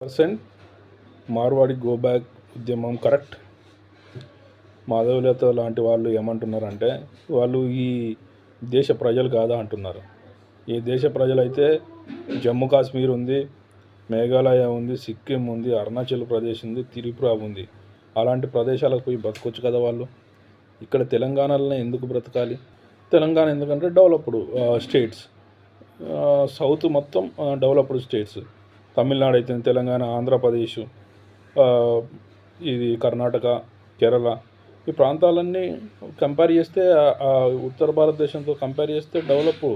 Percent Marwadi go back ఉద్యమం correct. Madhavalatha లాంటి వాళ్ళు ఏమంటున్నారంటే వాళ్ళు ఈ దేశ ప్రజలు కాదా అంటున్నారు. ఈ దేశ ప్రజలైతే జమ్మూ కాశ్మీర్ ఉంది, మేఘాలయ ఉంది, సిక్కిం ఉంది, అరుణాచల్ ప్రదేశ్ ఉంది, త్రిపుర ఉంది. అలాంటి ప్రదేశాలకు పోయి బ్రతకొచ్చు కదా వాళ్ళు. ఇక్కడ తెలంగాణలోనే ఎందుకు బ్రతకాలి? తెలంగాణ ఎందుకంటే డెవలప్డ్ స్టేట్స్, సౌత్ మొత్తం డెవలప్డ్ స్టేట్స్. తమిళనాడు అయితే తెలంగాణ, ఆంధ్రప్రదేశ్, ఇది కర్ణాటక, కేరళ, ఈ ప్రాంతాలన్నీ కంపేర్ చేస్తే ఉత్తర భారతదేశంతో కంపేర్ చేస్తే డెవలప్,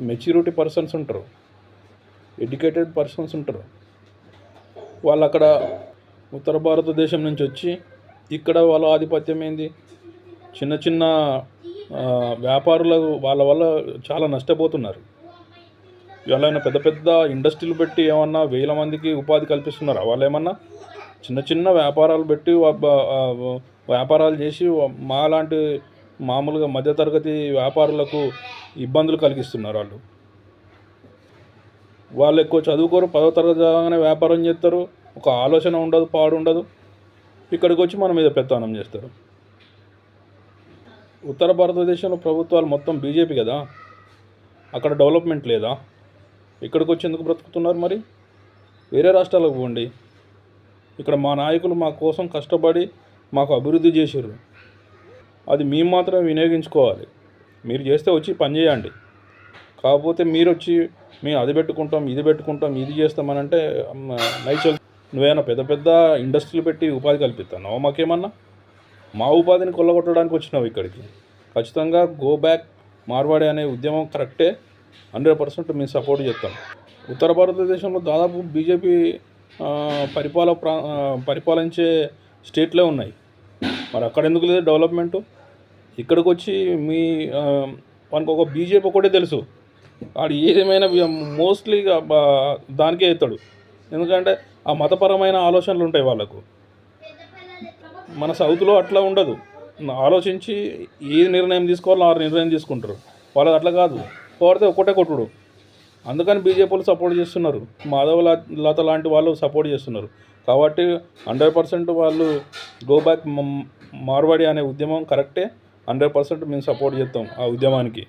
మెచ్యూరిటీ పర్సన్స్ ఉంటారు, ఎడ్యుకేటెడ్ పర్సన్స్ ఉంటారు. వాళ్ళు అక్కడ ఉత్తర భారతదేశం నుంచి వచ్చి ఇక్కడ వాళ్ళ ఆధిపత్యం ఏంది? చిన్న చిన్న వ్యాపారులు వాళ్ళ వల్ల చాలా నష్టపోతున్నారు. వాళ్ళైనా పెద్ద పెద్ద ఇండస్ట్రీలు పెట్టి ఏమన్నా వేల మందికి ఉపాధి కల్పిస్తున్నారా? వాళ్ళు ఏమన్నా చిన్న చిన్న వ్యాపారాలు పెట్టి వ్యాపారాలు చేసి మాలాంటి మామూలుగా మధ్యతరగతి వ్యాపారులకు ఇబ్బందులు కలిగిస్తున్నారు. వాళ్ళు ఎక్కువ చదువుకోరు, 10వ తరగతి చదవగానే వ్యాపారం చేస్తారు, ఒక ఆలోచన ఉండదు, పాడు ఉండదు. ఇక్కడికి వచ్చి మన మీద పెత్తనం చేస్తారు. ఉత్తర భారతదేశంలో ప్రభుత్వాలు మొత్తం బీజేపీ కదా, అక్కడ డెవలప్మెంట్ లేదా? ఇక్కడికి వచ్చి ఎందుకు బ్రతుకుతున్నారు? మరి వేరే రాష్ట్రాలకు పోండి. ఇక్కడ మా నాయకులు మా కోసం కష్టపడి మాకు అభివృద్ధి చేశారు, అది మేము మాత్రమే వినియోగించుకోవాలి. మీరు చేస్తే వచ్చి పని చేయండి. కాకపోతే మీరు వచ్చి మేము అది పెట్టుకుంటాం, ఇది పెట్టుకుంటాం, ఇది చేస్తామని అంటే నైచల్. నువ్వేమైనా పెద్ద పెద్ద ఇండస్ట్రీలు పెట్టి ఉపాధి కల్పిస్తున్నావు మాకేమన్నా? మా ఉపాధిని కొల్లగొట్టడానికి వచ్చినావు ఇక్కడికి. ఖచ్చితంగా గో బ్యాక్ మార్వాడి అనే ఉద్యమం కరెక్టే, 100% మేము సపోర్ట్ చేస్తాం. ఉత్తర భారతదేశంలో దాదాపు బీజేపీ పరిపాలించే స్టేట్లే ఉన్నాయి. మరి అక్కడ ఎందుకు లేదు డెవలప్మెంటు? ఇక్కడికి వచ్చి మనకు ఒక బీజేపీ ఒకటే తెలుసు, వాడు ఏదేమైనా మోస్ట్లీ దానికే అవుతాడు. ఎందుకంటే ఆ మతపరమైన ఆలోచనలు ఉంటాయి వాళ్ళకు. మన సౌత్లో అట్లా ఉండదు. ఆలోచించి ఏ నిర్ణయం తీసుకోవాలో ఆ నిర్ణయం తీసుకుంటారు. వాళ్ళది అట్లా కాదు, కోరితే ఒక్కటే కొట్టుడు. అందుకని బీజేపీలు సపోర్ట్ చేస్తున్నారు, మాధవలత లాంటి వాళ్ళు సపోర్ట్ చేస్తున్నారు. కాబట్టి 100% వాళ్ళు గో బ్యాక్ మార్వాడి అనే ఉద్యమం కరెక్టే, 100% మేము సపోర్ట్ చేస్తాం ఆ ఉద్యమానికి.